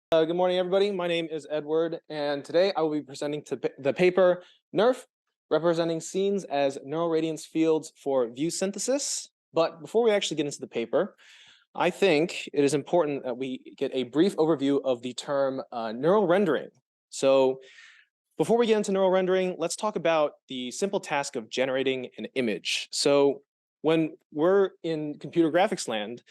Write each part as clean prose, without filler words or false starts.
Good morning, everybody. My name is Edward, and today I will be presenting the paper NeRF, representing scenes as neural radiance fields for view synthesis. But before we actually get into the paper, I think it is important that we get a brief overview of the term neural rendering. So before we get into neural rendering, let's talk about the simple task of generating an image. So when we're in computer graphics land,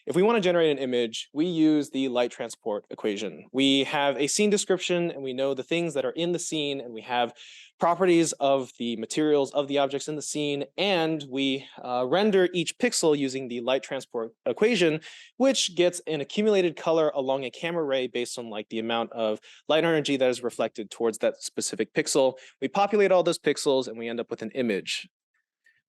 if we want to generate an image, we use the light transport equation. We have a scene description and we know the things that are in the scene, and we have properties of the materials of the objects in the scene, and we render each pixel using the light transport equation, which gets an accumulated color along a camera ray based on like the amount of light energy that is reflected towards that specific pixel. We populate all those pixels and we end up with an image.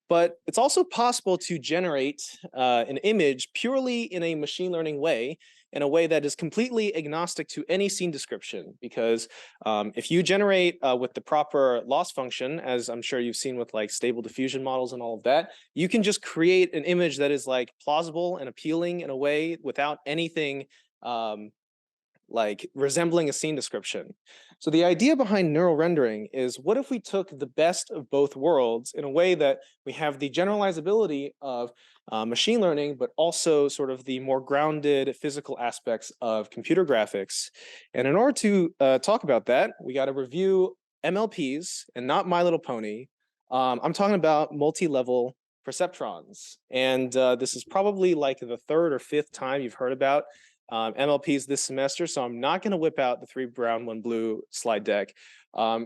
But it's also possible to generate an image purely in a machine learning way, in a way that is completely agnostic to any scene description. Because if you generate with the proper loss function, as I'm sure you've seen with like stable diffusion models and all of that, you can just create an image that is like plausible and appealing in a way without anything like resembling a scene description. So the idea behind neural rendering is, what if we took the best of both worlds in a way that we have the generalizability of machine learning, but also sort of the more grounded physical aspects of computer graphics. And in order to talk about that, we got to review MLPs and not My Little Pony. I'm talking about multi-level perceptrons. And this is probably like the third or fifth time you've heard about MLPs this semester, so I'm not going to whip out the 3 brown, 1 blue slide deck.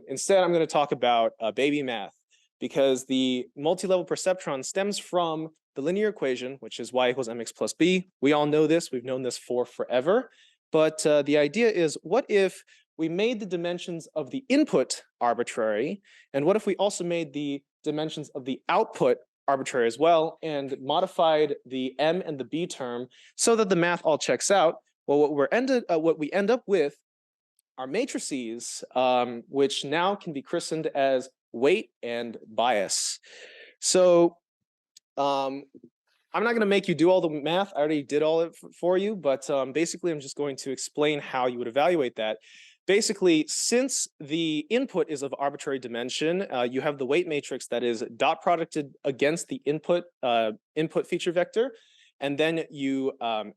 Instead, I'm going to talk about baby math, because the multi-level perceptron stems from the linear equation, which is y equals mx plus b. We all know this. We've known this for forever. But the idea is, what if we made the dimensions of the input arbitrary? And what if we also made the dimensions of the output arbitrary as well, and modified the m and the b term so that the math all checks out? Well, what we end up with are matrices, which now can be christened as weight and bias. So I'm not going to make you do all the math. I already did all it for you, but basically I'm just going to explain how you would evaluate that. Basically, since the input is of arbitrary dimension, you have the weight matrix that is dot producted against the input feature vector, and then you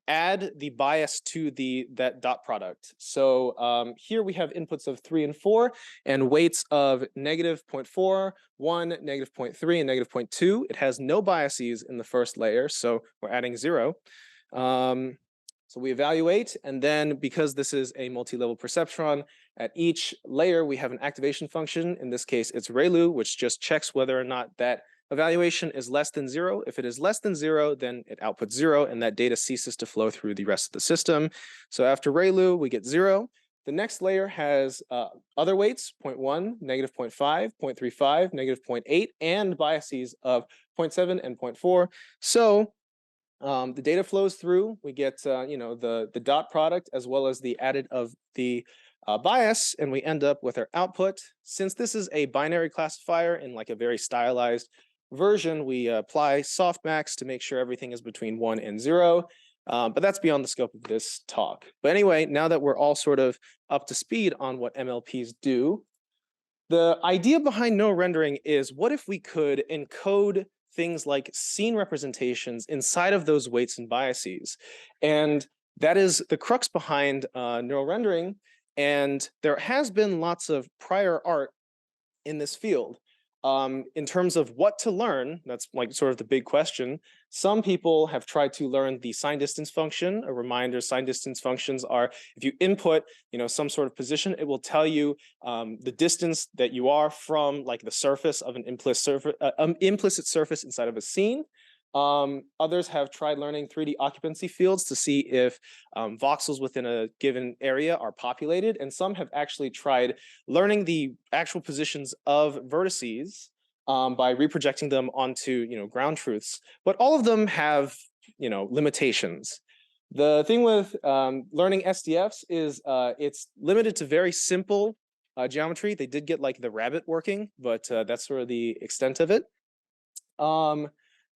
add the bias to that dot product. So here we have inputs of 3 and 4, and weights of -0.4, 1, -0.3, and -0.2. It has no biases in the first layer, so we're adding 0. So we evaluate, and then because this is a multi-level perceptron, at each layer we have an activation function. In this case, it's ReLU, which just checks whether or not that evaluation is less than 0. If it is less than 0, then it outputs 0, and that data ceases to flow through the rest of the system. So after ReLU, we get 0. The next layer has other weights, 0.1, -0.5, 0.35, -0.8, and biases of 0.7 and 0.4. So the data flows through. We get the dot product as well as the added of the bias, and we end up with our output. Since this is a binary classifier in like a very stylized version, we apply softmax to make sure everything is between 1 and 0. But that's beyond the scope of this talk. But anyway, now that we're all sort of up to speed on what MLPs do, the idea behind neural rendering is, what if we could encode things like scene representations inside of those weights and biases? And that is the crux behind neural rendering. And there has been lots of prior art in this field. In terms of what to learn, that's like sort of the big question. Some people have tried to learn the sign distance function. A reminder, sign distance functions are, if you input some sort of position, it will tell you the distance that you are from like the surface of an implicit surface inside of a scene. Others have tried learning 3D occupancy fields to see if voxels within a given area are populated, and some have actually tried learning the actual positions of vertices by reprojecting them onto ground truths. But all of them have limitations. The thing with learning SDFs is it's limited to very simple geometry. They did get like the rabbit working, but that's sort of the extent of it.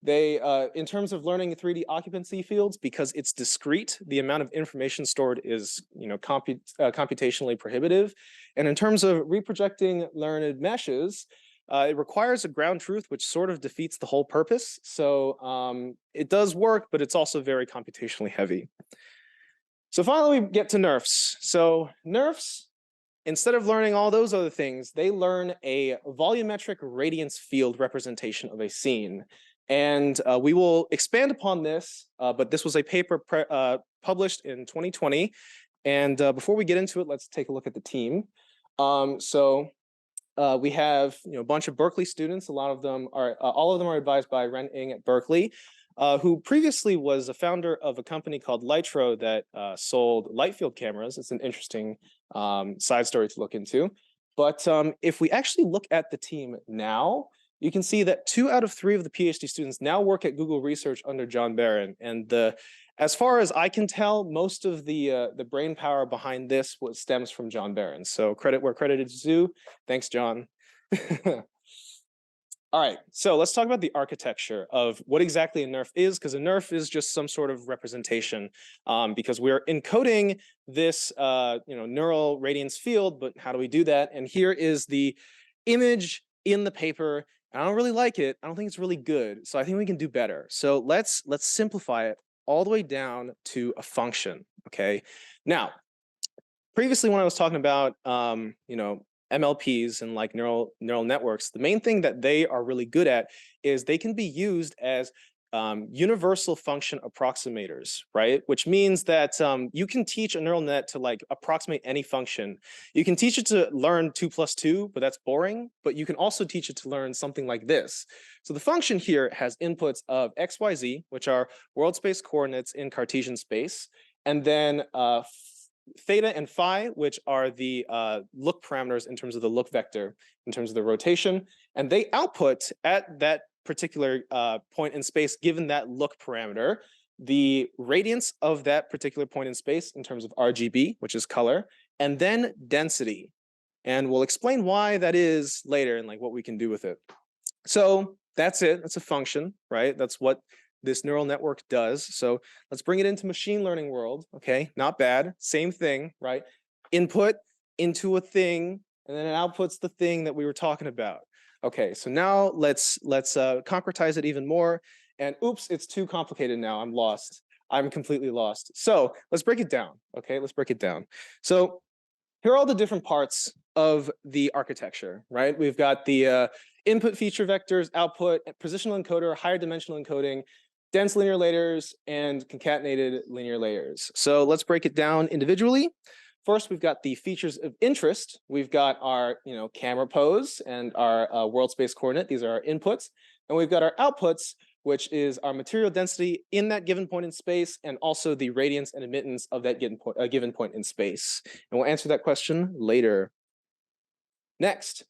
They, in terms of learning 3D occupancy fields, because it's discrete, the amount of information stored is, computationally prohibitive. And in terms of reprojecting learned meshes, it requires a ground truth, which sort of defeats the whole purpose. So it does work, but it's also very computationally heavy. So finally, we get to NeRFs. So NeRFs, instead of learning all those other things, they learn a volumetric radiance field representation of a scene. And we will expand upon this, but this was a paper published in 2020. And before we get into it, let's take a look at the team. We have a bunch of Berkeley students. All of them are advised by Ren Ng at Berkeley, who previously was a founder of a company called Lytro that sold light field cameras. It's an interesting side story to look into. But if we actually look at the team now, you can see that 2 out of 3 of the PhD students now work at Google Research under John Barron. And as far as I can tell, most of the brain power behind this stems from John Barron. So credit where credit is due. Thanks, John. All right, so let's talk about the architecture of what exactly a NeRF is, because a NeRF is just some sort of representation, because we're encoding this neural radiance field, but how do we do that? And here is the image in the paper. I don't really like it. I don't think it's really good. So I think we can do better. So let's simplify it all the way down to a function, okay? Now, previously when I was talking about, MLPs and like neural networks, the main thing that they are really good at is they can be used as universal function approximators, right? Which means that you can teach a neural net to like approximate any function. You can teach it to learn 2 + 2, but that's boring. But you can also teach it to learn something like this. So the function here has inputs of x, y, z, which are world space coordinates in Cartesian space, and then theta and phi, which are the look parameters in terms of the look vector, in terms of the rotation, and they output at that particular point in space, given that look parameter, the radiance of that particular point in space in terms of RGB, which is color, and then density. And we'll explain why that is later and like what we can do with it. So that's it. That's a function, right? That's what this neural network does. So let's bring it into machine learning world. Okay, not bad. Same thing, right? Input into a thing, and then it outputs the thing that we were talking about. Okay, so now let's concretize it even more. And oops, it's too complicated now. I'm lost. I'm completely lost. So let's break it down. Okay, let's break it down. So here are all the different parts of the architecture, right? We've got the input feature vectors, output, positional encoder, higher dimensional encoding, dense linear layers, and concatenated linear layers. So let's break it down individually. First, we've got the features of interest. We've got our camera pose and our world space coordinate. These are our inputs. And we've got our outputs, which is our material density in that given point in space, and also the radiance and emittance of that given point in space. And we'll answer that question later. Next,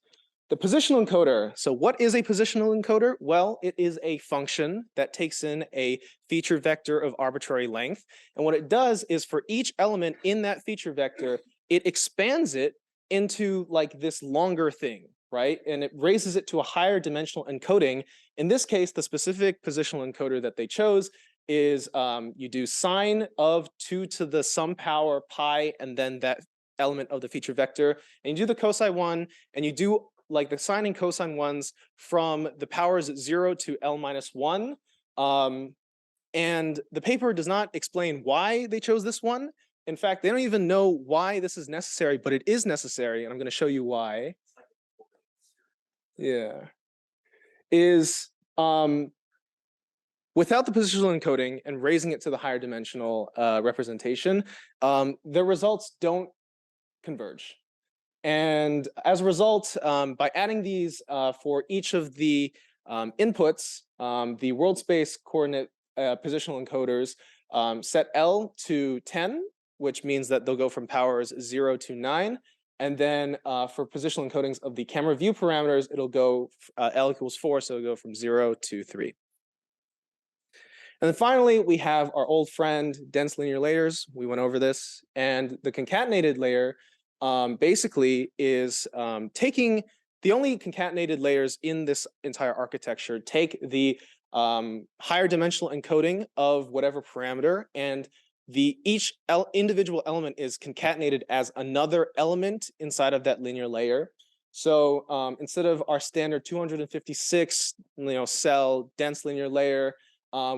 the positional encoder. So what is a positional encoder? Well, it is a function that takes in a feature vector of arbitrary length. And what it does is for each element in that feature vector, it expands it into like this longer thing, right? And it raises it to a higher dimensional encoding. In this case, the specific positional encoder that they chose is you do sine of 2 to the some power pi, and then that element of the feature vector. And you do the cosine one, and you do like the sine and cosine ones from the powers 0 to L-1. And the paper does not explain why they chose this one. In fact, they don't even know why this is necessary, but it is necessary, and I'm going to show you why. Yeah. Is without the positional encoding and raising it to the higher dimensional representation, the results don't converge. And as a result, by adding these for each of the inputs, the world space coordinate positional encoders set L to 10, which means that they'll go from powers 0 to 9. And then for positional encodings of the camera view parameters, it'll go L equals 4, so it'll go from 0 to 3. And then finally, we have our old friend, dense linear layers. We went over this. And the concatenated layer basically is taking the only concatenated layers in this entire architecture, take the higher dimensional encoding of whatever parameter, and each individual element is concatenated as another element inside of that linear layer. So instead of our standard 256 cell dense linear layer,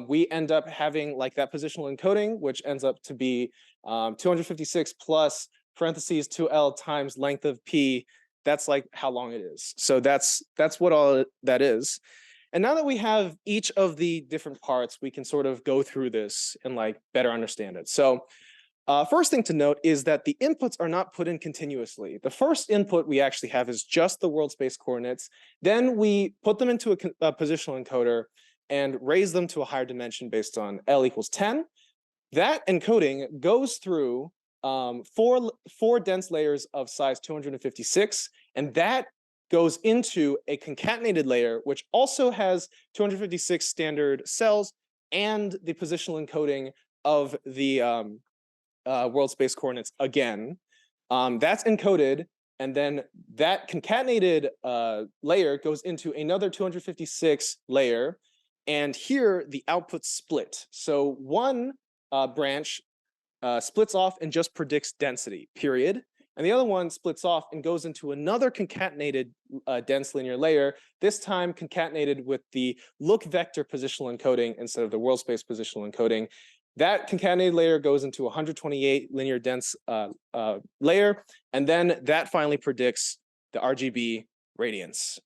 we end up having like that positional encoding, which ends up to be 256 plus parentheses 2L times length of P. That's like how long it is. So that's what all that is. And now that we have each of the different parts, we can sort of go through this and like better understand it. So first thing to note is that the inputs are not put in continuously. The first input we actually have is just the world space coordinates. Then we put them into a positional encoder and raise them to a higher dimension based on L equals 10. That encoding goes through four dense layers of size 256, and that goes into a concatenated layer, which also has 256 standard cells and the positional encoding of the world space coordinates again. That's encoded, and then that concatenated layer goes into another 256 layer, and here the outputs split. So one branch splits off and just predicts density, period. And the other one splits off and goes into another concatenated dense linear layer, this time concatenated with the look vector positional encoding instead of the world space positional encoding. That concatenated layer goes into 128 linear dense layer, and then that finally predicts the RGB radiance.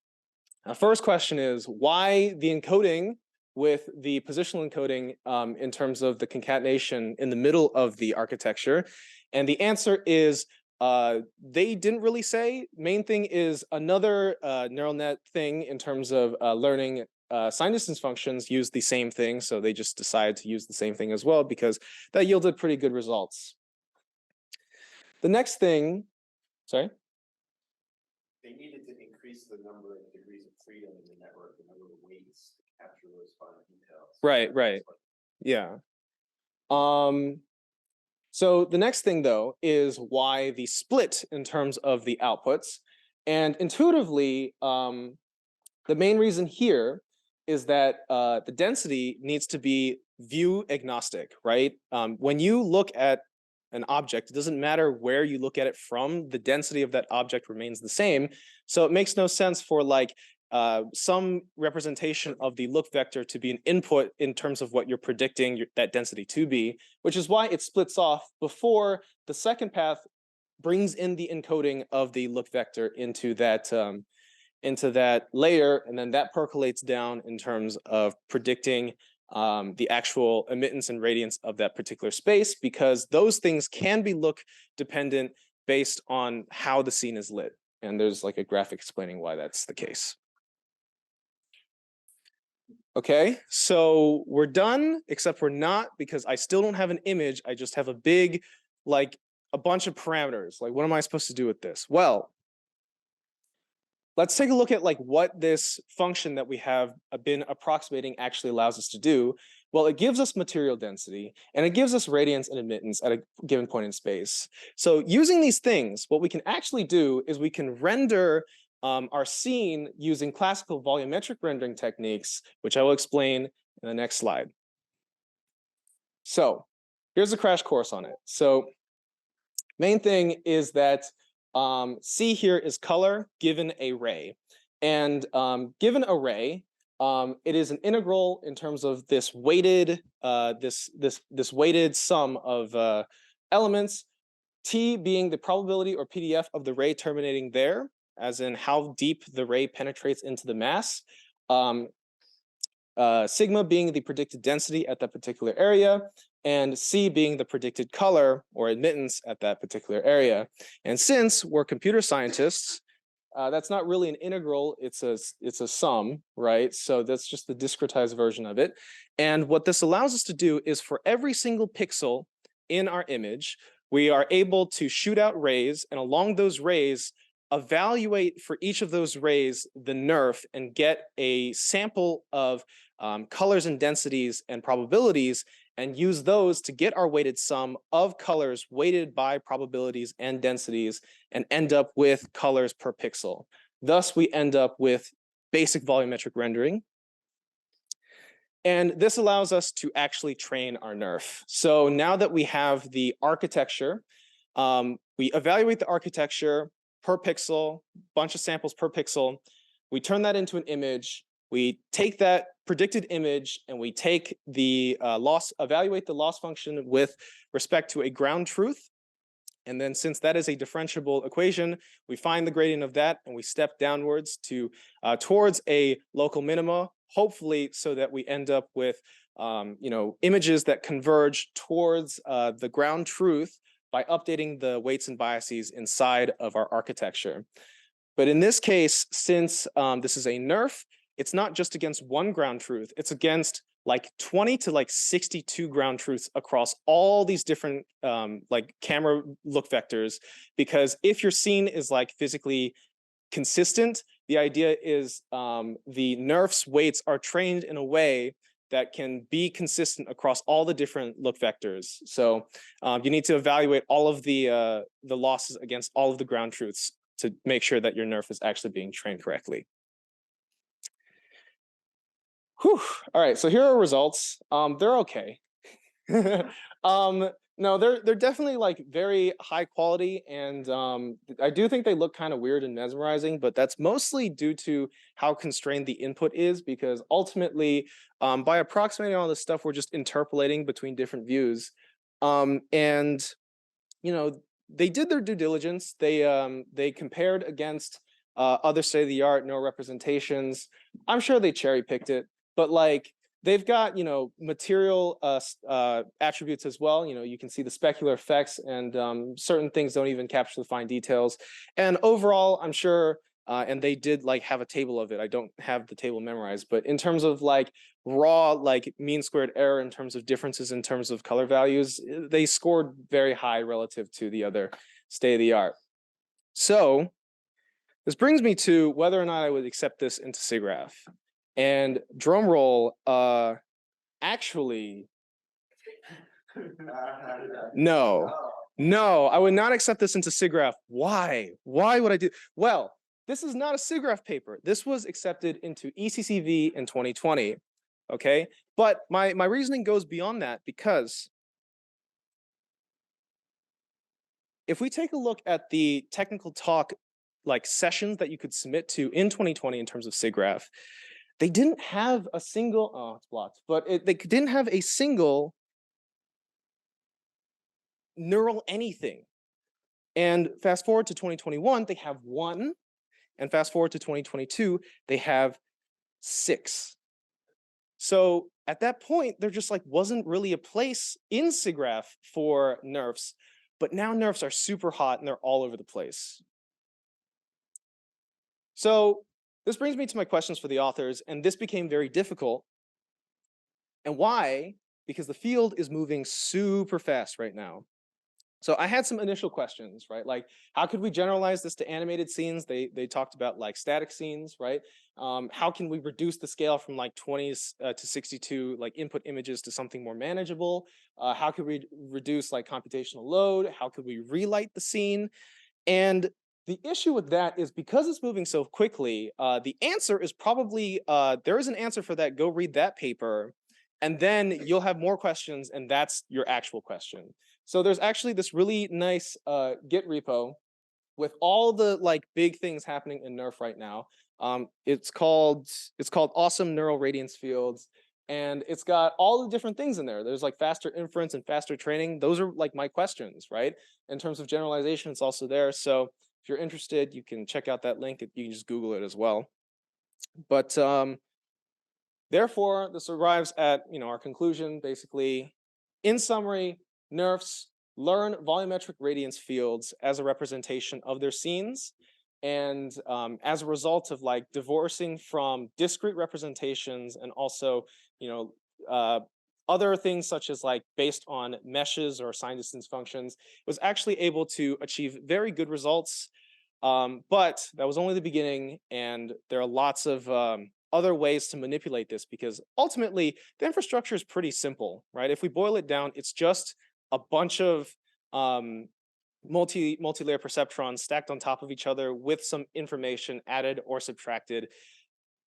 Now, first question is, why the encoding with the positional encoding in terms of the concatenation in the middle of the architecture? And the answer is they didn't really say. Main thing is another neural net thing in terms of learning sign distance functions use the same thing, so they just decided to use the same thing as well because that yielded pretty good results. The next thing, sorry? They needed to increase the number of degrees of freedom in the network, the number of weights to capture those fine details. Right. Yeah. So the next thing, though, is why the split in terms of the outputs. And intuitively, the main reason here is that the density needs to be view agnostic, right? When you look at an object, it doesn't matter where you look at it from, the density of that object remains the same. So it makes no sense for like some representation of the look vector to be an input in terms of what you're predicting that density to be, which is why it splits off before the second path brings in the encoding of the look vector into that layer, and then that percolates down in terms of predicting the actual emittance and radiance of that particular space, because those things can be look dependent based on how the scene is lit. And there's like a graphic explaining why that's the case. Okay, so we're done, except we're not, because I still don't have an image. I just have a big, like a bunch of parameters. Like, what am I supposed to do with this? Well, let's take a look at like what this function that we have been approximating actually allows us to do. Well, it gives us material density, and it gives us radiance and emittance at a given point in space. So using these things, what we can actually do is we can render our scene using classical volumetric rendering techniques, which I will explain in the next slide. So here's a crash course on it. So main thing is that C here is color given a ray, and given a ray, it is an integral in terms of this weighted this weighted sum of elements, T being the probability or PDF of the ray terminating there, as in how deep the ray penetrates into the mass, sigma being the predicted density at that particular area, and C being the predicted color or admittance at that particular area. And since we're computer scientists, that's not really an integral, it's a sum, right? So that's just the discretized version of it. And what this allows us to do is for every single pixel in our image, we are able to shoot out rays, and along those rays, evaluate for each of those rays the NeRF and get a sample of colors and densities and probabilities, and use those to get our weighted sum of colors weighted by probabilities and densities, and end up with colors per pixel. Thus, we end up with basic volumetric rendering. And this allows us to actually train our NeRF. So now that we have the architecture, we evaluate the architecture per pixel, bunch of samples per pixel. We turn that into an image. We take that predicted image and we take the evaluate the loss function with respect to a ground truth. And then since that is a differentiable equation, we find the gradient of that and we step downwards to towards a local minima, hopefully so that we end up with images that converge towards the ground truth by updating the weights and biases inside of our architecture. But in this case, since this is a NeRF, it's not just against one ground truth, it's against like 20 to like 62 ground truths across all these different like camera look vectors. Because if your scene is like physically consistent, the idea is the NeRF's weights are trained in a way that can be consistent across all the different look vectors. So you need to evaluate all of the losses against all of the ground truths to make sure that your NeRF is actually being trained correctly. Whew. All right, so here are results. They're okay. No, they're definitely like very high quality, and I do think they look kind of weird and mesmerizing, but that's mostly due to how constrained the input is, because ultimately, by approximating all this stuff, we're just interpolating between different views. And they did their due diligence. They compared against other state-of-the-art neural representations. I'm sure they cherry-picked it, but like they've got material attributes as well. You can see the specular effects, and certain things don't even capture the fine details. And overall, I'm sure, and they did like have a table of it. I don't have the table memorized, but in terms of like raw like mean squared error in terms of differences in terms of color values, they scored very high relative to the other state-of-the-art. So this brings me to whether or not I would accept this into SIGGRAPH. And drum roll, actually, no, I would not accept this into SIGGRAPH. Why? Why would I do? Well, this is not a SIGGRAPH paper. This was accepted into ECCV in 2020, okay? But my reasoning goes beyond that, because if we take a look at the technical talk like sessions that you could submit to in 2020 in terms of SIGGRAPH, they didn't have a single, oh, it's blocked, but they didn't have a single neural anything. And fast forward to 2021, they have one. And fast forward to 2022, they have 6. So at that point, there just like wasn't really a place in SIGGRAPH for NeRFs, but now NeRFs are super hot and they're all over the place. So this brings me to my questions for the authors, and this became very difficult. And why? Because the field is moving super fast right now. So I had some initial questions, right? Like, how could we generalize this to animated scenes? They talked about like static scenes, right? How can we reduce the scale from like 20s to 62 like input images to something more manageable? How could we reduce like computational load? How could we relight the scene? And the issue with that is because it's moving so quickly, the answer is probably, there is an answer for that. Go read that paper, and then you'll have more questions, and that's your actual question. So there's actually this really nice Git repo with all the like big things happening in NeRF right now. It's called Awesome Neural Radiance Fields, and it's got all the different things in there. There's like faster inference and faster training. Those are like my questions, right? In terms of generalization, it's also there. So if you're interested, you can check out that link. You can just Google it as well. But therefore, this arrives at our conclusion. Basically, in summary, NeRFs learn volumetric radiance fields as a representation of their scenes, and as a result of like divorcing from discrete representations, and also other things such as like based on meshes or sign distance functions, was actually able to achieve very good results. But that was only the beginning, and there are lots of other ways to manipulate this, because ultimately the infrastructure is pretty simple, right? If we boil it down, it's just a bunch of multi-layer perceptrons stacked on top of each other with some information added or subtracted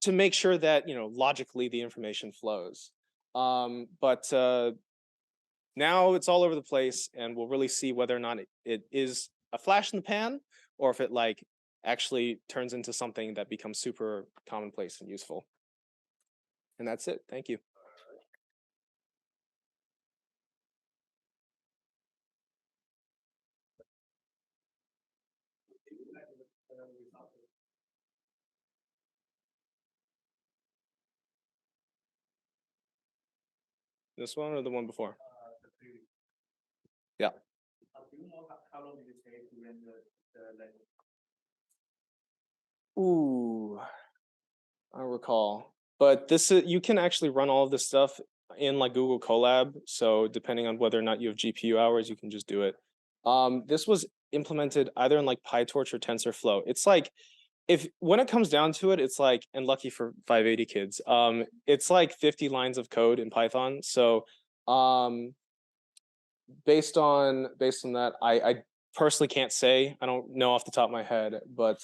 to make sure that logically the information flows. But now it's all over the place, and we'll really see whether or not it is a flash in the pan, or if it like actually turns into something that becomes super commonplace and useful. And that's it. Thank you. This one or the one before? Yeah. Do you know how long did it take to render the language? Ooh, I don't recall. But this is, you can actually run all of this stuff in like Google Colab. So depending on whether or not you have GPU hours, you can just do it. This was implemented either in like PyTorch or TensorFlow. It's like, if when it comes down to it, it's like, and lucky for 580 kids, it's like 50 lines of code in Python. So based on that, I personally can't say. I don't know off the top of my head, but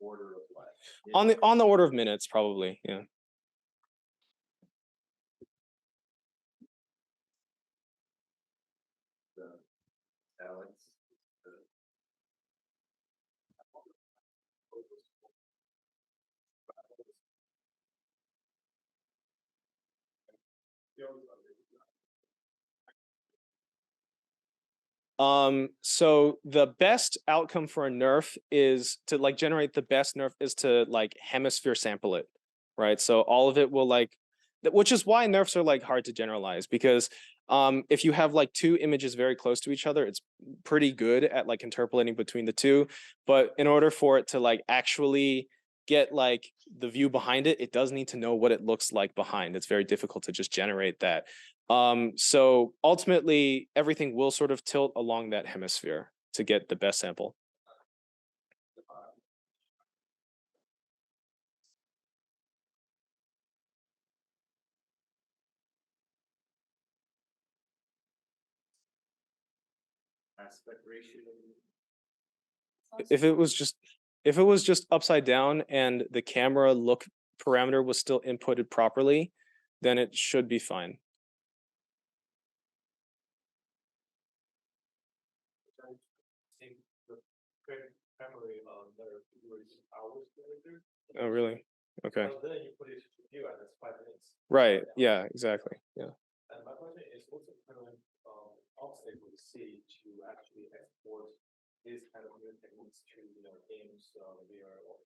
Order of what? on the order of minutes, probably. Yeah. Alex. So the best outcome for a NeRF is to like generate the best NeRF is to like hemisphere sample it, right? So all of it will like, which is why NeRFs are like hard to generalize, because if you have like two images very close to each other, it's pretty good at like interpolating between the two. But in order for it to like actually get like the view behind it, it does need to know what it looks like behind. It's very difficult to just generate that. So ultimately, everything will sort of tilt along that hemisphere to get the best sample. Aspect ratio. If it was just upside down and the camera look parameter was still inputted properly, then it should be fine. Memory on their hours later. Oh, really? Okay. But then you put it to view and it's 5 minutes. Right. Yeah, exactly. Yeah. And my question is, what's the current obstacle you see to actually export this kind of new techniques to games VR or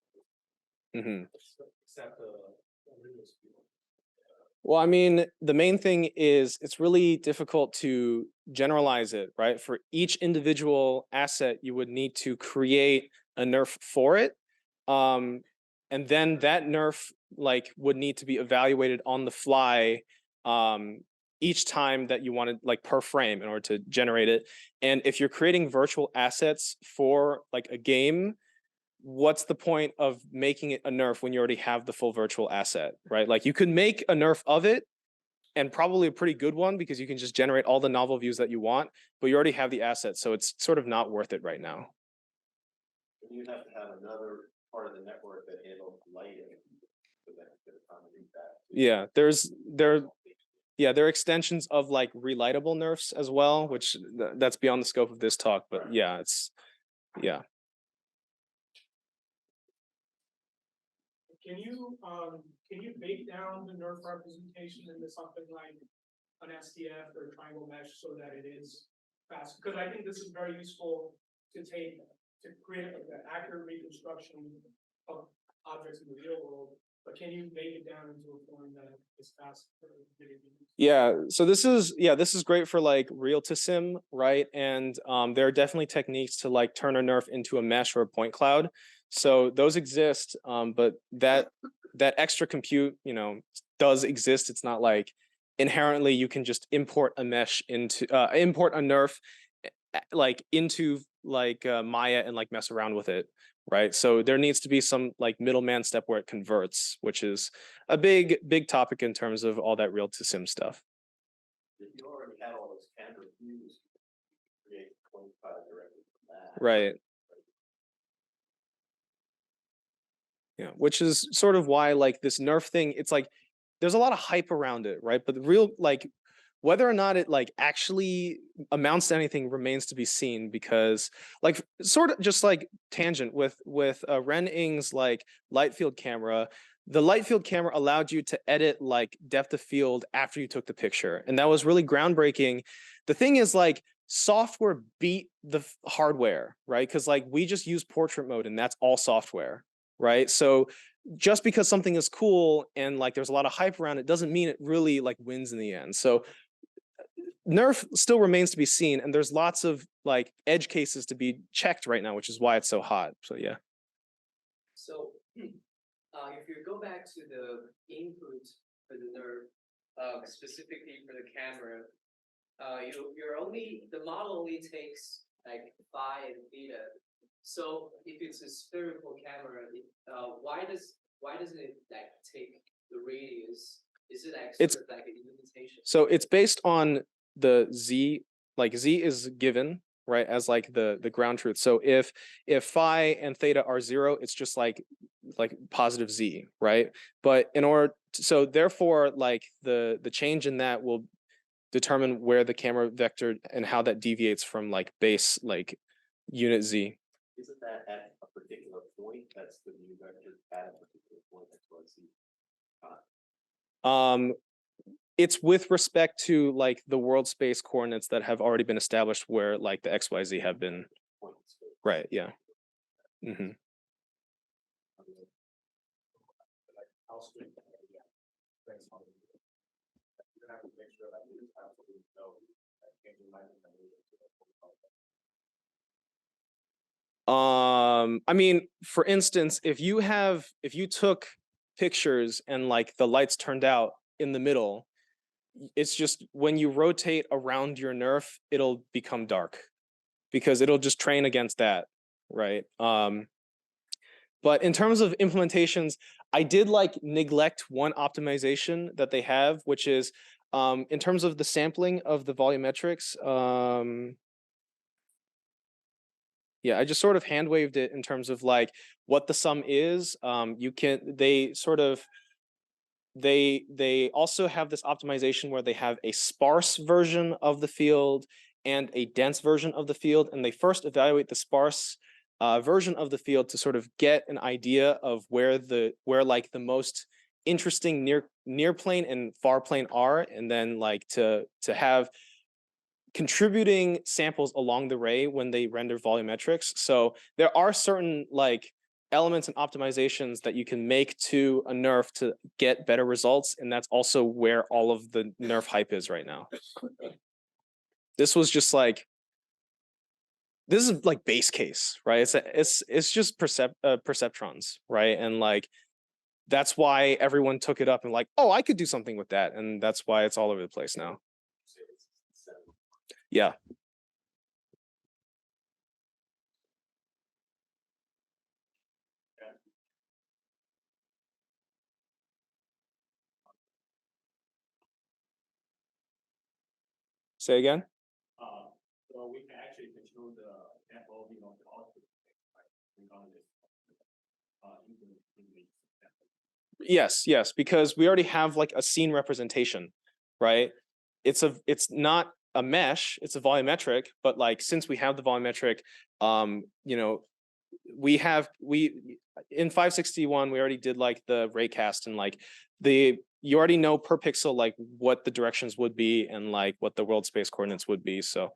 except the Windows people? Well, I mean, the main thing is it's really difficult to generalize it, right? For each individual asset, you would need to create a NeRF for it. And then that NeRF like would need to be evaluated on the fly each time that you wanted, like per frame, in order to generate it. And if you're creating virtual assets for like a game, what's the point of making it a NeRF when you already have the full virtual asset, right? Like you could make a NeRF of it, and probably a pretty good one, because you can just generate all the novel views that you want, but you already have the asset, so it's sort of not worth it right now. You have to have another part of the network that handles lighting. So that could accommodate that. Yeah, there are extensions of like relightable NeRFs as well, which that's beyond the scope of this talk, but yeah, it's, yeah. Can you bake down the NeRF representation into something like an SDF or a triangle mesh so that it is fast? Because I think this is very useful to create like an accurate reconstruction of objects in the real world. But can you make it down into a form that is fast for video games? Yeah, so this is great for like real to sim, right? And there are definitely techniques to like turn a NeRF into a mesh or a point cloud. So those exist, but that extra compute, does exist. It's not like inherently you can just import a mesh into import a NeRF like into like Maya and like mess around with it, right? So there needs to be some like middleman step where it converts, which is a big topic in terms of all that real to sim stuff. If you already had all those camera views, create 25 directly from that. Right. Yeah, which is sort of why like this NeRF thing, it's like there's a lot of hype around it, right? But the real like whether or not it like actually amounts to anything remains to be seen, because like sort of just like tangent with Ren Ng's like light field camera. The light field camera allowed you to edit like depth of field after you took the picture, and that was really groundbreaking. The thing is like software beat the hardware, right? Because like we just use portrait mode and that's all software, right? So just because something is cool and like there's a lot of hype around it doesn't mean it really like wins in the end. So NeRF still remains to be seen, and there's lots of like edge cases to be checked right now, which is why it's so hot. So yeah. So if you go back to the input for the NeRF, specifically for the camera, the model only takes like phi and theta. So if it's a spherical camera, why doesn't it like take the radius? Is it actually sort of like an limitation? So it's based on the Z, like Z is given, right, as like the ground truth. So if phi and theta are 0, it's just like positive Z, right? But in order so therefore like the change in that will determine where the camera vector and how that deviates from like base like unit Z. Isn't that at a particular point? That's the new vector at a particular point. That's what I see. It's with respect to like the world space coordinates that have already been established where like the XYZ have been. Right, yeah. Mm-hmm. I mean, for instance, if you took pictures and like the lights turned out in the middle, it's just when you rotate around your NeRF, it'll become dark because it'll just train against that, right? But in terms of implementations, I did like neglect one optimization that they have, which is in terms of the sampling of the volumetrics. Yeah, I just sort of hand waved it in terms of like what the sum is. They also have this optimization where they have a sparse version of the field and a dense version of the field, and they first evaluate the sparse version of the field to sort of get an idea of where like the most interesting near plane and far plane are, and then like to have contributing samples along the ray when they render volumetrics. So there are certain like elements and optimizations that you can make to a NeRF to get better results, and that's also where all of the NeRF hype is right now. This was just like, this is like base case, right? It's just perceptrons, right? And like that's why everyone took it up and like, oh, I could do something with that, and that's why it's all over the place now. Yeah. Say again? So we can actually control the FOV of the output, Yes, because we already have like a scene representation, right? It's not a mesh, it's a volumetric, but like since we have the volumetric, you know, we in 561 we already did like the raycast, and like you already know per pixel like what the directions would be and like what the world space coordinates would be. So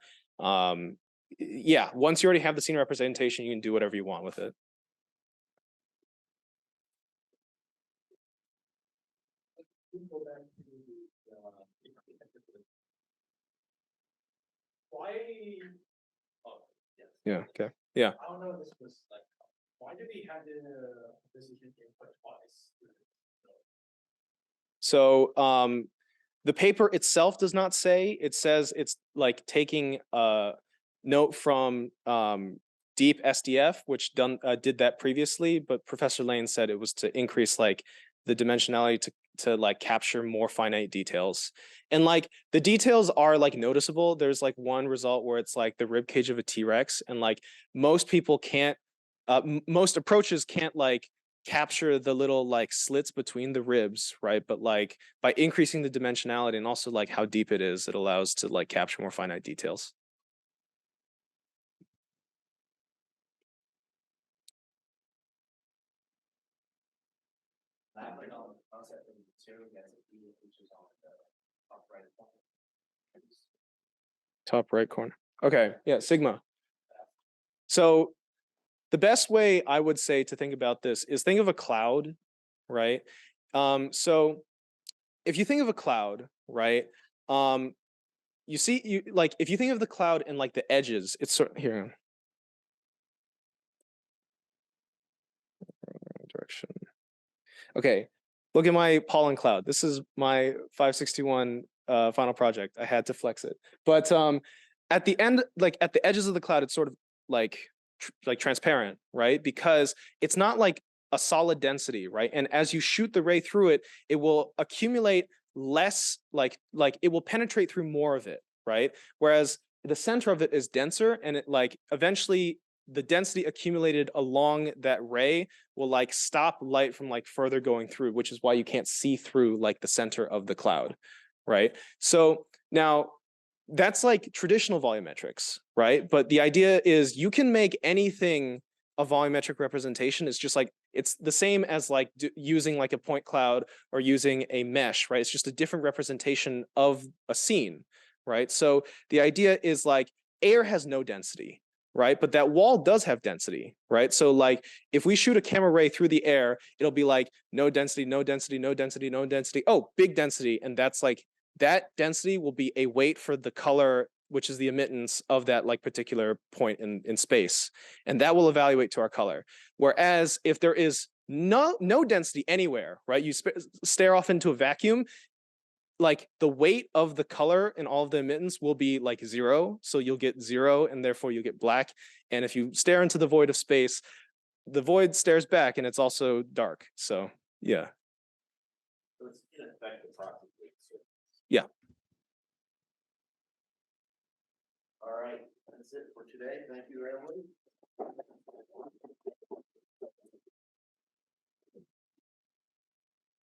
yeah, once you already have the scene representation, you can do whatever you want with it. Why? Yeah, okay. Yeah. I don't know if this was like, why did we have the decision input twice? So the paper itself does not say. It says it's like taking a note from deep SDF, which did that previously, but Professor Lane said it was to increase like the dimensionality to like capture more finite details. And like the details are like noticeable. There's like one result where it's like the rib cage of a T-Rex, and like most people can't, most approaches can't like capture the little like slits between the ribs, right? But like by increasing the dimensionality and also like how deep it is, it allows to like capture more finite details. Concept of material density, which is on the top right corner. Top right corner. Okay, yeah, sigma. So the best way I would say to think about this is think of a cloud, right? So if you think of a cloud, right? You see, you like if you think of the cloud and like the edges, it's sort here. Direction. Okay, look at my pollen cloud. This is my 561 final project. I had to flex it, but at the end, like at the edges of the cloud, it's sort of like transparent, right? Because it's not like a solid density, right? And as you shoot the ray through it, it will accumulate less, like it will penetrate through more of it, right? Whereas the center of it is denser, and it like eventually the density accumulated along that ray will like stop light from like further going through, which is why you can't see through like the center of the cloud, right? So now that's like traditional volumetrics, right? But the idea is you can make anything a volumetric representation. It's just like, it's the same as like using like a point cloud or using a mesh, right? It's just a different representation of a scene, right? So the idea is like air has no density, right? But that wall does have density, right? So like if we shoot a camera ray through the air, it'll be like no density, no density, no density, no density. Oh, big density. And that's like, that density will be a weight for the color, which is the emittance of that like particular point in space. And that will evaluate to our color. Whereas if there is no density anywhere, right? You stare off into a vacuum, like the weight of the color in all of the emittance will be like 0. So you'll get 0 and therefore you get black. And if you stare into the void of space, the void stares back and it's also dark. So yeah. So it's in effect approximately. Yeah. All right, that's it for today. Thank you, everyone.